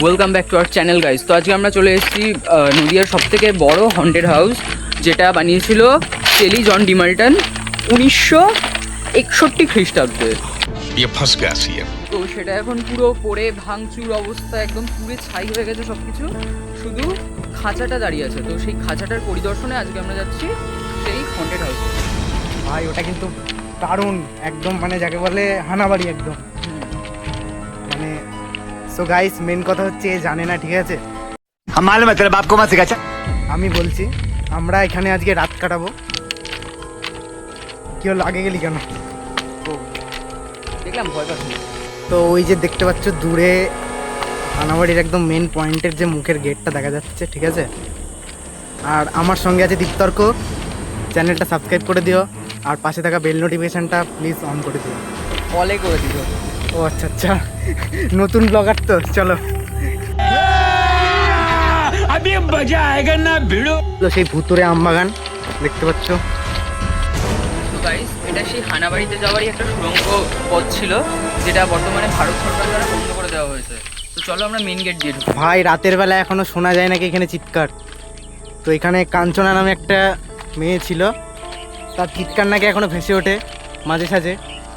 Welcome back to our channel guys. তো আজকে আমরা চলে এসেছি নদিয়ার সবথেকে বড় হন্টেড হাউস, যেটা বানিয়েছিল শেলি জন ডিমাল্টন 1961 খ্রিস্টাব্দে। তো সেটা এখন পুরো পড়ে ভাঙচুর অবস্থা, একদম পুরো ছাই হয়ে গেছে সব কিছু, শুধু খাঁচাটা দাঁড়িয়ে আছে। তো সেই খাঁচাটার পরিদর্শনে আজকে আমরা যাচ্ছি সেই হন্টেড হাউসে। ভাই ওটা কিন্তু দারুণ একদম, মানে যাকে বলে হানাবাড়ি একদম। মানে সো গাইস, মেন কথা হচ্ছে এ জানে না, ঠিক আছে? আমি বলছি আমরা এখানে আজকে রাত কাটাবো। কি হলো, আগে গেলি কেন? দেখলাম ভয় পাচ্ছি। তো ওই যে দেখতে পাচ্ছ দূরে হানাবাড়ির একদম মেন পয়েন্টের যে মুখের গেটটা দেখা যাচ্ছে, ঠিক আছে? আর আমার সঙ্গে আছে দীপতর্ক। চ্যানেলটা সাবস্ক্রাইব করে দিও, আর পাশে থাকা বেল নোটিফিকেশনটা প্লিজ অন করে দিও। কলে করে দিল। ও আচ্ছা আচ্ছা, নতুন ব্লগার তো, চলো। সেই ভুতুরে আমবাগান দেখতে পাচ্ছ। তো গাইস, এটা সেই হানাবাড়িতে যাওয়ারই একটা সুড়ঙ্গ পথ ছিল, যেটা বর্তমানে ভারত সরকার দ্বারা বন্ধ করে দেওয়া হয়েছে। তো চলো আমরা মেন গেট দিয়ে ঢুকি। ভাই রাতের বেলা এখনো শোনা যায় নাকি এখানে চিৎকার? তো এখানে কাঞ্চনা নামে একটা মেয়ে ছিল, তার চিৎকার নাকি এখনো ভেসে ওঠে মাঝে সাঝে।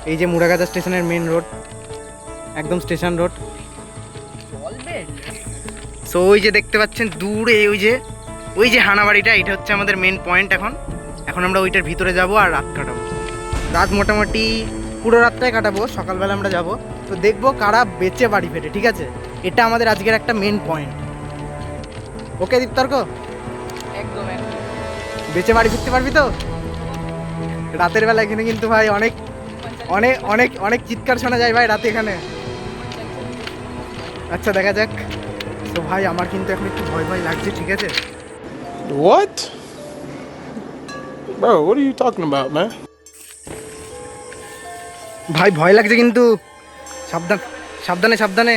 এই যে মুড়াগাছা স্টেশনের মেন রোড, একদম স্টেশন রোড। সো ওই যে দেখতে পাচ্ছেন দূরে ওই যে হানাবাড়িটা, এটা হচ্ছে আমাদের মেন পয়েন্ট। এখন আমরা ওইটার ভিতরে যাব আর রাত কাটাবো। রাত মোটামুটি পুরো রাতটাই কাটাবো, সকালবেলা আমরা যাব। তো দেখবো কারা বেঁচে বাড়ি ফেরে, ঠিক আছে? এটা আমাদের আজকের একটা মেন পয়েন্ট। ওকে দীপতর্ক, একদম একদম। বেঁচে বাড়ি ফিরতে পারবি তো? রাতের বেলা এখানে কিন্তু ভাই অনেক অনেক অনেক অনেক চিৎকার শোনা যায় ভাই রাতে এখানে। আচ্ছা দেখা যাক। তো ভাই আমার কিন্তু এখন একটু ভয় ভয় লাগছে, ঠিক আছে? What? Bro, what are you talking about, man? ভাই ভয় লাগছে কিন্তু, সাবধান সাবধানে সাবধানে।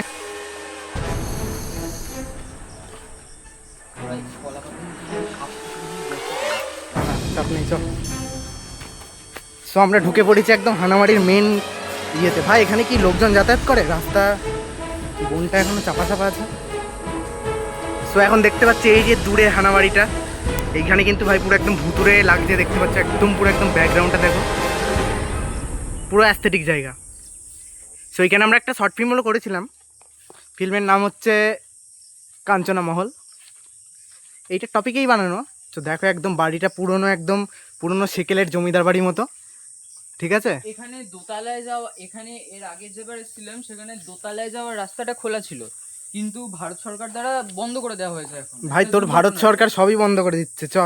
চাপ নেই, চল। সো আমরা ঢুকে পড়েছি একদম হানামারির মেন ইয়েতে। ভাই এখানে কি লোকজন যাতায়াত করে? রাস্তা বনটা এখনো চাপা চাপা আছে। সো এখন দেখতে পাচ্ছি এই যে দূরে হানাবাড়িটা, এইখানে কিন্তু ভাই পুরো একদম ভুতুরে লাগছে, দেখতে পাচ্ছ একদম পুরো একদম ব্যাকগ্রাউন্ডটা দেখো, পুরো অ্যাস্থেটিক জায়গা। সো এইখানে আমরা একটা শর্ট ফিল্মও করেছিলাম, ফিল্মের নাম হচ্ছে কাঞ্চনা মহল। এইটা টপিকেই বানানো। তো দেখো একদম বাড়িটা পুরনো, একদম পুরনো সেকেলের জমিদার বাড়ির মতো, ঠিক আছে? এখানে দোতলায় যাওয়া, এখানে এর আগে যেবার এসেছিলাম সেখানে দোতলায় যাওয়ার রাস্তাটা খোলা ছিল, কিন্তু ভারত সরকার দ্বারা বন্ধ করে দেওয়া হয়েছে এখন। ভাই তোর ভারত সরকার সবই বন্ধ করে দিচ্ছে, চ।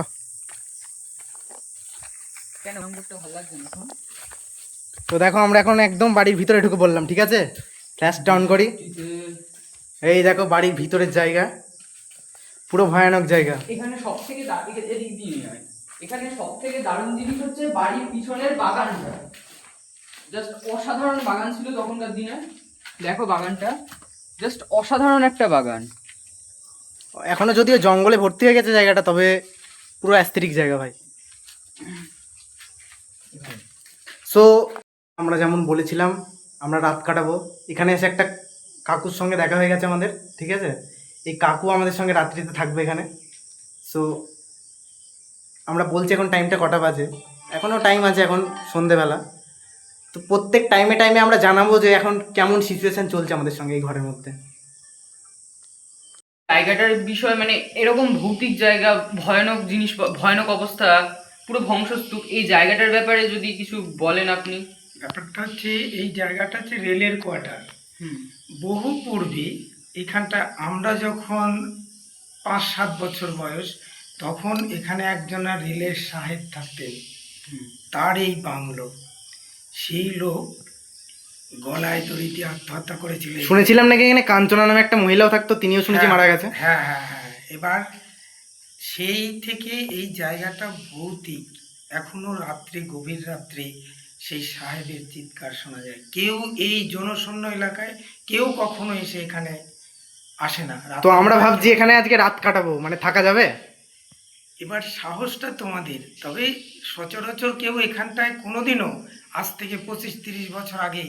কেন এরকম করতে ভালো লাগছে না এখন? তো দেখো আমরা এখন একদম বাড়ির ভিতরে ঢুকে বললাম, ঠিক আছে? ফ্ল্যাশটা অন করি। এই দেখো বাড়ির ভিতরের জায়গা, পুরো ভয়ানক জায়গা। এখানে সব থেকে এদিক দিয়ে নিয়ে আয়। এখানে সব থেকে দারুণ জিনিস হচ্ছে বাড়ির পিছনের বাগানটা। জাস্ট অসাধারণ বাগান ছিল তখনকার দিনে। দেখো বাগানটা, জাস্ট অসাধারণ একটা বাগান। এখনো যদিও জঙ্গলে ভর্তি হয়ে গেছে জায়গাটা, তবে পুরো অ্যাস্থেটিক জায়গা ভাই। সো আমরা যেমন বলেছিলাম আমরা রাত কাটাবো, এখানে এসে একটা কাকুর সঙ্গে দেখা হয়ে গেছে আমাদের, ঠিক আছে? এই কাকু আমাদের সঙ্গে রাত্রিতে থাকবে এখানে। সো আমরা বলছি এখন টাইমটা কটা বাজে, এখনও টাইম আছে, এখন সন্ধেবেলা। তো প্রত্যেক টাইমে টাইমে আমরা জানাবো যে এখন কেমন সিচুয়েশন চলছে আমাদের সঙ্গে এই ঘরের মধ্যে। জায়গাটার বিষয় মানে এরকম ভৌতিক জায়গা, ভয়ানক জিনিস, ভয়ানক অবস্থা, পুরো ধ্বংসস্তূপ। এই জায়গাটার ব্যাপারে যদি কিছু বলেন আপনি। ব্যাপারটা হচ্ছে এই জায়গাটা হচ্ছে রেলের কোয়ার্টার। বহু পূর্বে এখানটা আমরা যখন 5-7 বছর বয়স, তখন এখানে একজনা রেলের সাহেব থাকতেন, তার এই বাংলো। সেই লোক গলায় দড়িতে আত্মহত্যা করেছিল। শুনেছিলাম নাকি এখানে কাঞ্চনা নামে একটা মহিলাও থাকতো, তিনিও শুনেছি মারা গেছে। হ্যাঁ হ্যাঁ হ্যাঁ। এবার সেই থেকে এই জায়গাটা ভৌতিক। এখনো রাত্রে, গভীর রাত্রে সেই সাহেবের চিৎকার শোনা যায়। কেউ এই জনশূন্য এলাকায় কেউ কখনো এসে এখানে আসে না। তো আমরা ভাবছি এখানে আজকে রাত কাটাবো, মানে থাকা যাবে? এবার সাহসটা তোমাদের, তবে সচরাচর কেউ এখানটায় কোনোদিনও, আজ থেকে 25-30 বছর আগে,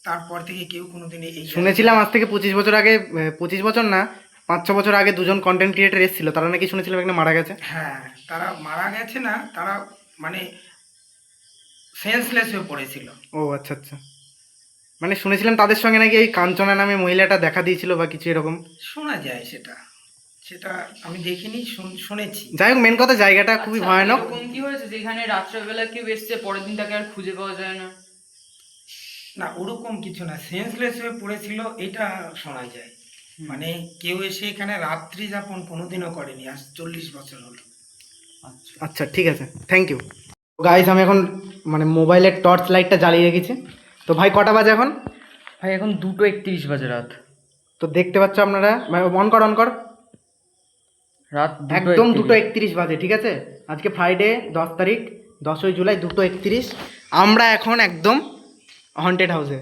তারপর থেকে কেউ কোনোদিন এই শুনেছিলাম আজ থেকে 25 বছর আগে, 25 বছর না, 5-6 বছর আগে দুজন কন্টেন্ট ক্রিয়েটার এসেছিল, তারা নাকি শুনেছিলাম এখানে মারা গেছে। হ্যাঁ, তারা মারা গেছে না, তারা মানে সেন্সলেস হয়ে পড়েছিল। ও আচ্ছা আচ্ছা, মানে শুনেছিলাম তাদের সঙ্গে নাকি এই কাঞ্চনা নামে মহিলাটা দেখা দিয়েছিল বা কিছু এরকম। শোনা যায় সেটা, সেটা আমি দেখিনি, শুনেছি। যাই হোক, মেন কথা জায়গাটা খুবই আচ্ছা, ভয়ানক। এরকম কি হয়েছে যেখানে রাত্রেবেলা কেউ এসছে পরের দিন তাকে আর খুঁজে পাওয়া যায় না? না, ওরকম কিছু না, সেন্সলেস হয়ে পড়েছিল এটা শোনা যায়। মানে কেউ এসে এখানে রাত্রি যাপন কোনোদিনও করেনি, আজ 40 বছর হলো। আচ্ছা, আচ্ছা ঠিক আছে, থ্যাংক ইউ গাইস। আমি এখন মানে মোবাইলের টর্চ লাইটটা জ্বালিয়ে রেখেছি। তো ভাই কটা বাজে এখন? ভাই এখন 2:31 বাজে রাত। তো দেখতে পাচ্ছ আপনারা, অন কর রাত একদম 2:31 2:31 বাজে, ঠিক আছে? আজকে ফ্রাইডে 10 তারিখ, 10ই জুলাই, 2:31। আমরা এখন একদম হন্টেড হাউসে।